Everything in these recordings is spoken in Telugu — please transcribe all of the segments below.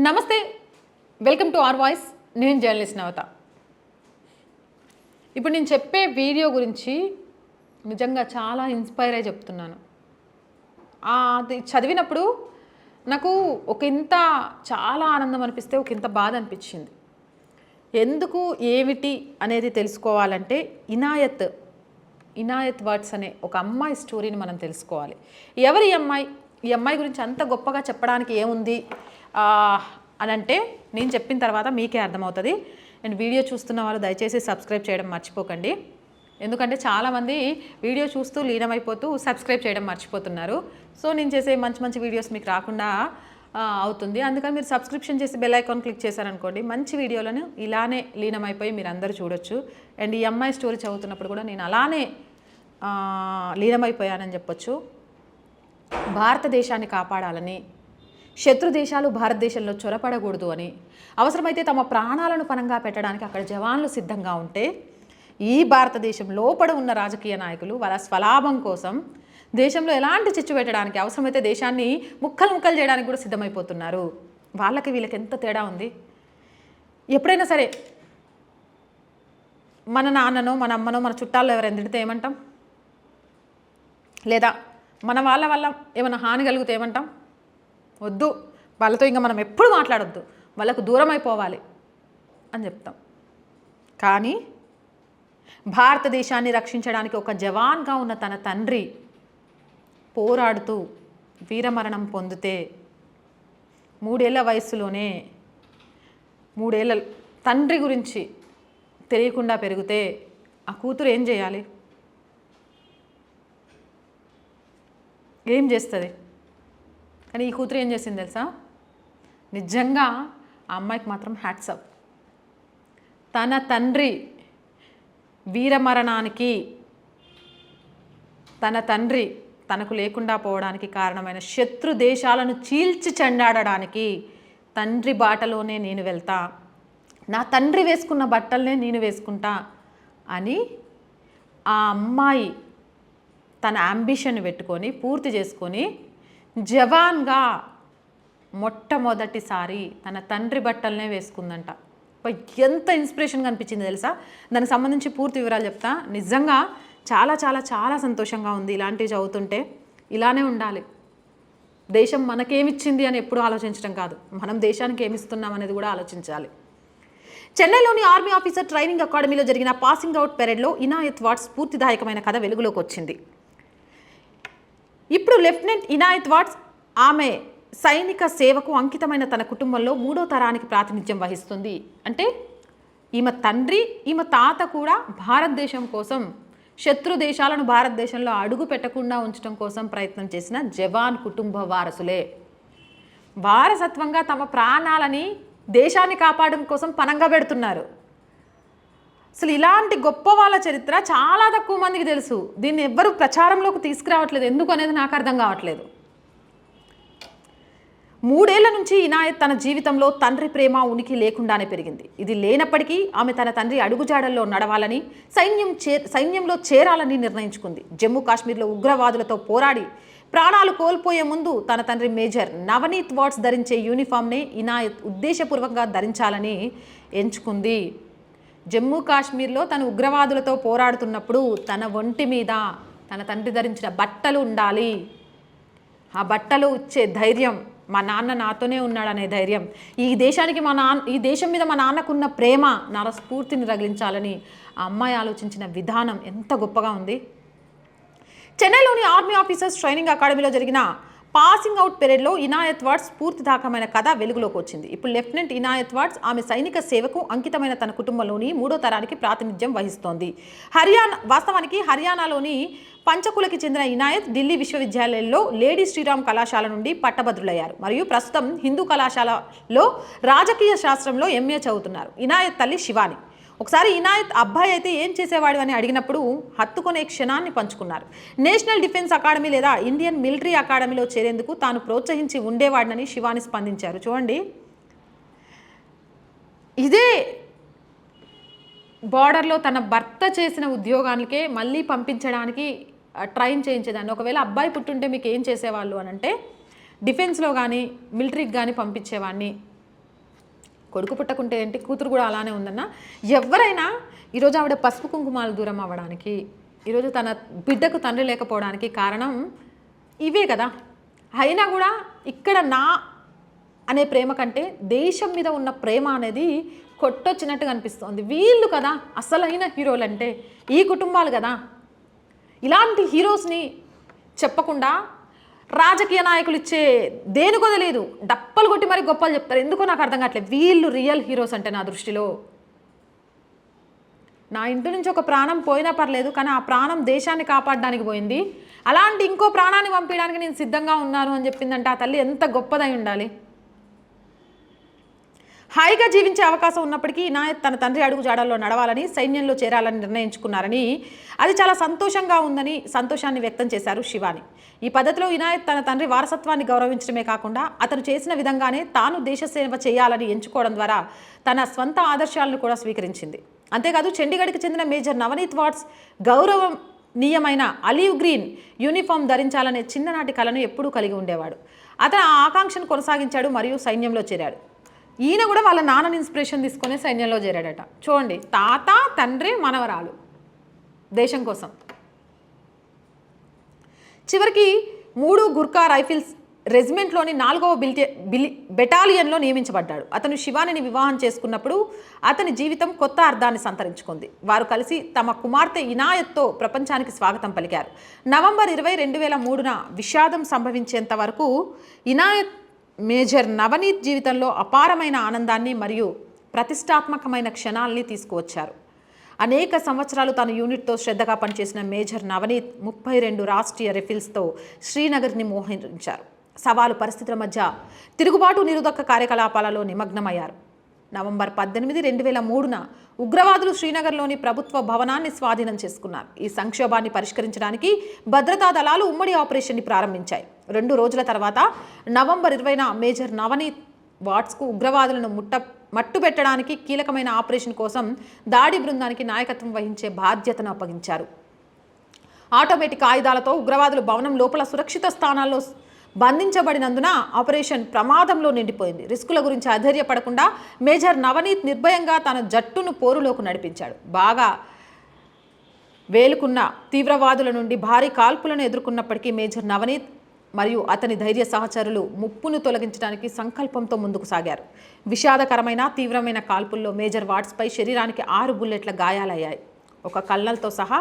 నమస్తే, వెల్కమ్ టు అవర్ వాయిస్. నేను జర్నలిస్ట్ నవత. ఇప్పుడు నేను చెప్పే వీడియో గురించి నిజంగా చాలా ఇన్స్పైర్ అయి చెప్తున్నాను. అది చదివినప్పుడు నాకు చాలా ఆనందం అనిపిస్తే ఇంత బాధ అనిపించింది. ఎందుకు ఏమిటి అనేది తెలుసుకోవాలంటే ఇనాయత్ వర్డ్స్ అనే ఒక అమ్మాయి స్టోరీని మనం తెలుసుకోవాలి. ఎవరి ఈ అమ్మాయి గురించి అంత గొప్పగా చెప్పడానికి ఏముంది అని అంటే నేను చెప్పిన తర్వాత మీకే అర్థమవుతుంది. అండ్ వీడియో చూస్తున్న వాళ్ళు దయచేసి సబ్స్క్రైబ్ చేయడం మర్చిపోకండి. ఎందుకంటే చాలామంది వీడియో చూస్తూ లీనమైపోతూ సబ్స్క్రైబ్ చేయడం మర్చిపోతున్నారు. సో నేను చేసే మంచి మంచి వీడియోస్ మీకు రాకుండా అవుతుంది. అందుకని మీరు సబ్స్క్రిప్షన్ చేసి బెల్ ఐకాన్ క్లిక్ చేశారనుకోండి, మంచి వీడియోలను ఇలానే లీనమైపోయి మీరు అందరూ చూడొచ్చు. అండ్ ఈ అమ్మాయి స్టోరీ చదువుతున్నప్పుడు కూడా నేను అలానే లీనమైపోయానని చెప్పొచ్చు. భారతదేశాన్ని కాపాడాలని, శత్రు దేశాలు భారతదేశంలో చొరపడకూడదు అని, అవసరమైతే తమ ప్రాణాలను పణంగా పెట్టడానికి అక్కడ జవాన్లు సిద్ధంగా ఉంటే, ఈ భారతదేశం లోపల ఉన్న రాజకీయ నాయకులు వాళ్ళ స్వలాభం కోసం దేశంలో ఎలాంటి చిచ్చు పెట్టడానికి, అవసరమైతే దేశాన్ని ముక్కలు చేయడానికి కూడా సిద్ధమైపోతున్నారు. వీళ్ళకి ఎంత తేడా ఉంది. ఎప్పుడైనా సరే మన నాన్ననో మన అమ్మనో మన చుట్టాల్లో ఎవరైనా తిడితే ఏమంటాం? లేదా మన వాళ్ళ వల్ల ఏమైనా హాని కలిగితే ఏమంటాం? వద్దు, వాళ్ళతో ఇంకా మనం ఎప్పుడు మాట్లాడొద్దు, వాళ్ళకు దూరం అయిపోవాలి అని చెప్తాం. కానీ భారతదేశాన్ని రక్షించడానికి ఒక జవాన్గా ఉన్న తన తండ్రి పోరాడుతూ వీరమరణం పొందితే, 3 ఏళ్ల వయసులోనే 3 ఏళ్ళ తండ్రి గురించి తెలియకుండా పెరిగితే ఆ కూతురు ఏం చేయాలి? ఏం చేస్తుంది? కానీ ఈ కూతురు ఏం చేసింది తెలుసా? నిజంగా ఆ అమ్మాయికి మాత్రం హ్యాట్స్ ఆఫ్. తన తండ్రి వీరమరణానికి, తన తండ్రి తనకు లేకుండా పోవడానికి కారణమైన శత్రు దేశాలను చీల్చి చెండాడడానికి తండ్రి బాటలోనే నేను వెళ్తా, నా తండ్రి వేసుకున్న బట్టలనే నేను వేసుకుంటా అని ఆ అమ్మాయి తన అంబిషన్ పెట్టుకొని పూర్తి చేసుకొని జవాన్గా మొట్టమొదటిసారి తన తండ్రి బట్టలనే వేసుకుందంట. ఎంత ఇన్స్పిరేషన్గా అనిపించింది తెలుసా? దానికి సంబంధించి పూర్తి వివరాలు చెప్తా. నిజంగా చాలా చాలా చాలా సంతోషంగా ఉంది ఇలాంటివి చదువుతుంటే. ఇలానే ఉండాలి. దేశం మనకేమిచ్చింది అని ఎప్పుడూ ఆలోచించడం కాదు, మనం దేశానికి ఏమిస్తున్నాం అనేది కూడా ఆలోచించాలి. చెన్నైలోని ఆర్మీ ఆఫీసర్ ట్రైనింగ్ అకాడమీలో జరిగిన పాసింగ్ అవుట్ పెరేడ్లో ఇనాయత్ వాట్స్ స్ఫూర్తిదాయకమైన కథ వెలుగులోకి వచ్చింది. ఇప్పుడు లెఫ్టినెంట్ ఇనాయత్ వాట్స్ ఆమె సైనిక సేవకు అంకితమైన తన కుటుంబంలో 3వ తరానికి ప్రాతినిధ్యం వహిస్తుంది. అంటే ఈమె తండ్రి, ఈమె తాత కూడా భారతదేశం కోసం, శత్రు దేశాలను భారతదేశంలో అడుగు పెట్టకుండా ఉంచడం కోసం ప్రయత్నం చేసిన జవాన్ కుటుంబ వారసులే. వారసత్వంగా తమ ప్రాణాలని దేశాన్ని కాపాడడం కోసం పణంగా పెడుతున్నారు. అసలు ఇలాంటి గొప్ప వాళ్ళ చరిత్ర చాలా తక్కువ మందికి తెలుసు. దీన్ని ఎవ్వరూ ప్రచారంలోకి తీసుకురావట్లేదు. ఎందుకు అనేది నాకు అర్థం కావట్లేదు. 3 ఏళ్ల నుంచి ఇనాయత్ తన జీవితంలో తండ్రి ప్రేమ ఉనికి లేకుండానే పెరిగింది. ఇది లేనప్పటికీ ఆమె తన తండ్రి అడుగుజాడల్లో నడవాలని, సైన్యంలో చేరాలని నిర్ణయించుకుంది. జమ్మూ కాశ్మీర్లో ఉగ్రవాదులతో పోరాడి ప్రాణాలు కోల్పోయే ముందు తన తండ్రి మేజర్ నవనీత్ వాట్స్ ధరించే యూనిఫామ్నే ఇనాయత్ ఉద్దేశపూర్వకంగా ధరించాలని ఎంచుకుంది. జమ్మూ కాశ్మీర్లో తను ఉగ్రవాదులతో పోరాడుతున్నప్పుడు తన ఒంటి మీద తన తండ్రి ధరించిన బట్టలు ఉండాలి. ఆ బట్టలు ఇచ్చే ధైర్యం, మా నాన్న నాతోనే ఉన్నాడనే ధైర్యం, ఈ దేశం మీద మా నాన్నకున్న ప్రేమ నా స్ఫూర్తిని రగిలించాలని ఆ అమ్మాయి ఆలోచించిన విధానం ఎంత గొప్పగా ఉంది. చెన్నైలోని ఆర్మీ ఆఫీసర్స్ ట్రైనింగ్ అకాడమీలో జరిగిన పాసింగ్ అవుట్ పెరేడ్లో ఇనాయత్ వాట్స్ స్ఫూర్తిదాయకమైన కథ వెలుగులోకి వచ్చింది. ఇప్పుడు లెఫ్టినెంట్ ఇనాయత్ వాట్స్ ఆమె సైనిక సేవకు అంకితమైన తన కుటుంబంలోని 3వ తరానికి ప్రాతినిధ్యం వహిస్తోంది. వాస్తవానికి హర్యానాలోని పంచకులకి చెందిన ఇనాయత్ ఢిల్లీ విశ్వవిద్యాలయంలో లేడీ శ్రీరామ్ కళాశాల నుండి పట్టభద్రులయ్యారు మరియు ప్రస్తుతం హిందూ కళాశాలలో రాజకీయ శాస్త్రంలో MA చదువుతున్నారు. ఇనాయత్ తల్లి శివాని. ఒకసారి ఇనాయత్ అబ్బాయి అయితే ఏం చేసేవాడు అని అడిగినప్పుడు హత్తుకునే క్షణాన్ని పంచుకున్నారు. నేషనల్ డిఫెన్స్ అకాడమీ లేదా ఇండియన్ మిలిటరీ అకాడమీలో చేరేందుకు తాను ప్రోత్సహించి ఉండేవాడినని శివాని స్పందించారు. చూడండి, ఇదే బార్డర్లో తన భర్త చేసిన ఉద్యోగానికే మళ్ళీ పంపించడానికి ట్రైన్ చేయించేదాన్ని. ఒకవేళ అబ్బాయి పుట్టుంటే మీకు ఏం చేసేవాళ్ళు అని అంటే డిఫెన్స్లో కానీ మిలిటరీకి కానీ పంపించేవాడిని కొడుకు పుట్టకుంటే ఏంటి, కూతురు కూడా అలానే ఉందన్న. ఎవరైనా ఈరోజు ఆవిడ పసుపు కుంకుమాలు దూరం అవ్వడానికి, ఈరోజు తన బిడ్డకు తండ్రి లేకపోవడానికి కారణం ఇవే కదా. అయినా కూడా ఇక్కడ నా అనే ప్రేమ కంటే దేశం మీద ఉన్న ప్రేమ అనేది కొట్టొచ్చినట్టుగా అనిపిస్తుంది. వీళ్ళు కదా అసలైన హీరోలు అంటే, ఈ కుటుంబాలు కదా. ఇలాంటి హీరోస్ని చెప్పకుండా రాజకీయ నాయకులు ఇచ్చే దేనికో తెలియదు, డప్పలు కొట్టి మరి గొప్పలు చెప్తారు. ఎందుకో నాకు అర్థం కావట్లేదు. వీళ్ళు రియల్ హీరోస్ అంటే నా దృష్టిలో. నా ఇంటి నుంచి ఒక ప్రాణం పోయినా పర్లేదు, కానీ ఆ ప్రాణం దేశాన్ని కాపాడడానికి పోయింది. అలాంటి ఇంకో ప్రాణాన్ని పంపించడానికి నేను సిద్ధంగా ఉన్నాను అని చెప్పిందంటే ఆ తల్లి ఎంత గొప్పదై ఉండాలి. హాయిగా జీవించే అవకాశం ఉన్నప్పటికీ ఇనాయత్ తన తండ్రి అడుగు జాడల్లో నడవాలని, సైన్యంలో చేరాలని నిర్ణయించుకున్నారని, అది చాలా సంతోషంగా ఉందని సంతోషాన్ని వ్యక్తం చేశారు శివాని. ఈ పద్ధతిలో ఇనాయత్ తన తండ్రి వారసత్వాన్ని గౌరవించడమే కాకుండా అతను చేసిన విధంగానే తాను దేశ సేవ చేయాలని ఎంచుకోవడం ద్వారా తన స్వంత ఆదర్శాలను కూడా స్వీకరించింది. అంతేకాదు చండీగఢ్కి చెందిన మేజర్ నవనీత్ వాట్స్ గౌరవనీయమైన ఆలివ్ గ్రీన్ యూనిఫామ్ ధరించాలనే చిన్ననాటి కలను ఎప్పుడూ కలిగి ఉండేవాడు. అతను ఆ ఆకాంక్షను కొనసాగించాడు మరియు సైన్యంలో చేరాడు. ఈయన కూడా వాళ్ళ నాన్నని ఇన్స్పిరేషన్ తీసుకొని సైన్యంలో చేరాడట. చూడండి, తాత తండ్రి మనవరాలు దేశం కోసం. చివరికి 3 గుర్ఖా రైఫిల్స్ రెజిమెంట్లోని 4వ బెటాలియన్లో నియమించబడ్డాడు. అతను శివానిని వివాహం చేసుకున్నప్పుడు అతని జీవితం కొత్త అర్థాన్ని సంతరించుకుంది. వారు కలిసి తమ కుమార్తె ఇనాయత్తో ప్రపంచానికి స్వాగతం పలికారు. నవంబర్ 20, 2003న విషాదం సంభవించేంత వరకు ఇనాయత్ మేజర్ నవనీత్ జీవితంలో అపారమైన ఆనందాన్ని మరియు ప్రతిష్టాత్మకమైన క్షణాలని తీసుకువచ్చారు. అనేక సంవత్సరాలు తన యూనిట్తో శ్రద్ధగా పనిచేసిన మేజర్ నవనీత్ 32 రాష్ట్రీయ రైఫిల్స్తో శ్రీనగర్ని మోహరించారు. సవాలు పరిస్థితుల మధ్య తిరుగుబాటు నిరోధక కార్యకలాపాలలో నిమగ్నమయ్యారు. నవంబర్ 18, 2003న ఉగ్రవాదులు శ్రీనగర్లోని ప్రభుత్వ భవనాన్ని స్వాధీనం చేసుకున్నారు. ఈ సంక్షోభాన్ని పరిష్కరించడానికి భద్రతా దళాలు ఉమ్మడి ఆపరేషన్ని ప్రారంభించాయి. 2 రోజుల తర్వాత నవంబర్ 20న మేజర్ నవనీత్ వాట్స్కు ఉగ్రవాదులను మట్టుబెట్టడానికి కీలకమైన ఆపరేషన్ కోసం దాడి బృందానికి నాయకత్వం వహించే బాధ్యతను అప్పగించారు. ఆటోమేటిక్ ఆయుధాలతో ఉగ్రవాదులు భవనం లోపల సురక్షిత స్థానాల్లో బంధించబడినందున ఆపరేషన్ ప్రమాదంలో నిండిపోయింది. రిస్కుల గురించి అధైర్యపడకుండా మేజర్ నవనీత్ నిర్భయంగా తన జట్టును పోరులోకి నడిపించాడు. బాగా వేలుకున్న తీవ్రవాదుల నుండి భారీ కాల్పులను ఎదుర్కొన్నప్పటికీ మేజర్ నవనీత్ మరియు అతని ధైర్య సహచరులు ముప్పును తొలగించడానికి సంకల్పంతో ముందుకు సాగారు. విషాదకరమైన తీవ్రమైన కాల్పుల్లో మేజర్ వాట్స్పై శరీరానికి 6 బుల్లెట్ల గాయాలయ్యాయి. ఒక కల్నల్తో సహా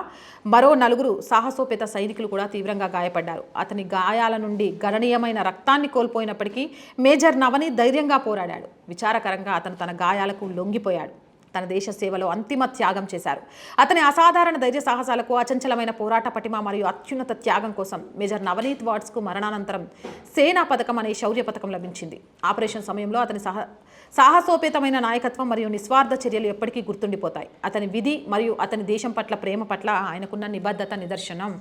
మరో 4 సాహసోపేత సైనికులు కూడా తీవ్రంగా గాయపడ్డారు. అతని గాయాల నుండి గణనీయమైన రక్తాన్ని కోల్పోయినప్పటికీ మేజర్ నవనీత్ ధైర్యంగా పోరాడాడు. విచారకరంగా అతను తన గాయాలకు లొంగిపోయాడు. తన దేశ సేవలో అంతిమ త్యాగం చేశారు. అతని అసాధారణ ధైర్య సాహసాలకు, అచంచలమైన పోరాట పటిమ మరియు అత్యున్నత త్యాగం కోసం మేజర్ నవనీత్ వాట్స్కు మరణానంతరం సేనా పథకం అనే శౌర్య పథకం లభించింది. ఆపరేషన్ సమయంలో అతని సాహసోపేతమైన నాయకత్వం మరియు నిస్వార్థ చర్యలు ఎప్పటికీ గుర్తుండిపోతాయి. అతని విధి మరియు అతని దేశం పట్ల ప్రేమ పట్ల ఆయనకున్న నిబద్ధత నిదర్శనం.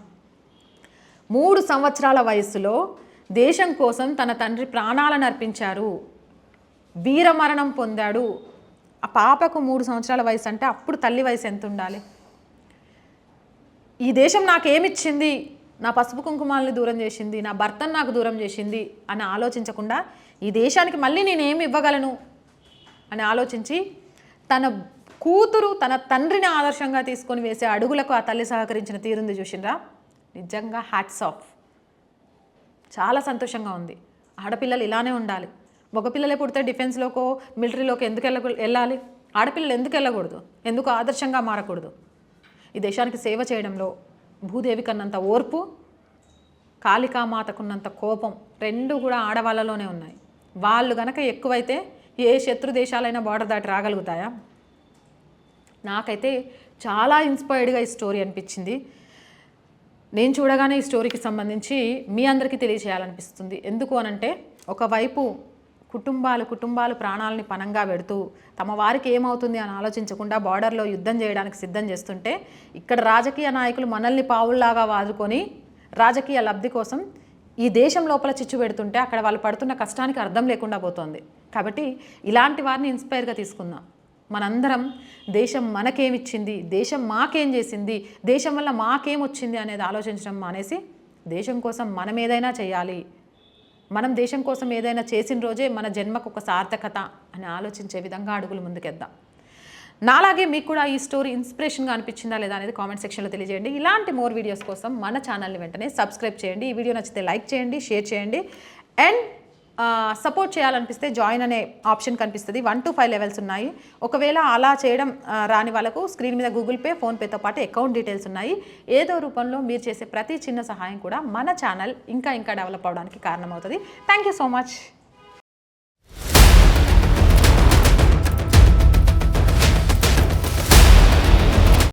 3 సంవత్సరాల వయస్సులో దేశం కోసం తన తండ్రి ప్రాణాలను అర్పించారు, వీరమరణం పొందాడు. ఆ పాపకు 3 సంవత్సరాల వయసు అంటే అప్పుడు తల్లి వయసు ఎంత ఉండాలి? ఈ దేశం నాకేమిచ్చింది, నా పసుపు కుంకుమాలని దూరం చేసింది, నా భర్తను నాకు దూరం చేసింది అని ఆలోచించకుండా ఈ దేశానికి మళ్ళీ నేనేమి ఇవ్వగలను అని ఆలోచించి తన కూతురు తన తండ్రిని ఆదర్శంగా తీసుకొని వేసే అడుగులకు ఆ తల్లి సహకరించిన తీరుంది చూసిండ్రా. నిజంగా హ్యాట్స్ ఆఫ్. చాలా సంతోషంగా ఉంది. ఆడపిల్లలు ఇలానే ఉండాలి. మగపిల్లలే పుడితే డిఫెన్స్లోకో మిలిటరీలోకి ఎందుకు వెళ్ళాలి? ఆడపిల్లలు ఎందుకు వెళ్ళకూడదు? ఎందుకు ఆదర్శంగా మారకూడదు? ఈ దేశానికి సేవ చేయడంలో భూదేవి కన్నంత ఓర్పు, కాళికామాతకున్నంత కోపం 2 కూడా ఆడవాళ్ళలోనే ఉన్నాయి. వాళ్ళు గనక ఎక్కువైతే ఏ శత్రు దేశాలైనా బార్డర్ దాటి రాగలుగుతాయా? నాకైతే చాలా ఇన్స్పైర్డ్గా ఈ స్టోరీ అనిపించింది. నేను చూడగానే ఈ స్టోరీకి సంబంధించి మీ అందరికీ తెలియజేయాలనిపిస్తుంది. ఎందుకు అనంటే, ఒకవైపు కుటుంబాలు ప్రాణాలని పణంగా పెడుతూ తమ వారికి ఏమవుతుంది అని ఆలోచించకుండా బార్డర్లో యుద్ధం చేయడానికి సిద్ధం చేస్తుంటే, ఇక్కడ రాజకీయ నాయకులు మనల్ని పావుల్లాగా వాదుకొని రాజకీయ లబ్ధి కోసం ఈ దేశం లోపల చిచ్చు పెడుతుంటే అక్కడ వాళ్ళు పడుతున్న కష్టానికి అర్థం లేకుండా పోతుంది. కాబట్టి ఇలాంటి వారిని ఇన్స్పైర్గా తీసుకుందాం. మనందరం దేశం మనకేమిచ్చింది, దేశం మాకేం చేసింది, దేశం వల్ల మాకేం వచ్చింది అనేది ఆలోచించడం మానేసి దేశం కోసం మనం ఏదైనా చేయాలి, మనం దేశం కోసం ఏదైనా చేసిన రోజే మన జన్మకు ఒక సార్థకత అని ఆలోచించే విధంగా అడుగులు ముందుకేద్దాం. నాలాగే మీకు కూడా ఈ స్టోరీ ఇన్స్పిరేషన్గా అనిపించిందా లేదా అనేది కామెంట్ సెక్షన్లో తెలియజేయండి. ఇలాంటి మోర్ వీడియోస్ కోసం మన ఛానల్ని వెంటనే సబ్స్క్రైబ్ చేయండి. ఈ వీడియో నచ్చితే లైక్ చేయండి, షేర్ చేయండి. అండ్ సపోర్ట్ చేయాలనిపిస్తే జాయిన్ అనే ఆప్షన్ కనిపిస్తుంది. 1 to 5 లెవెల్స్ ఉన్నాయి. ఒకవేళ అలా చేయడం రాని వాళ్ళకు స్క్రీన్ మీద గూగుల్ పే, ఫోన్పేతో పాటు అకౌంట్ డీటెయిల్స్ ఉన్నాయి. ఏదో రూపంలో మీరు చేసే ప్రతి చిన్న సహాయం కూడా మన ఛానల్ ఇంకా డెవలప్ అవడానికి కారణమవుతుంది. Thank you so much.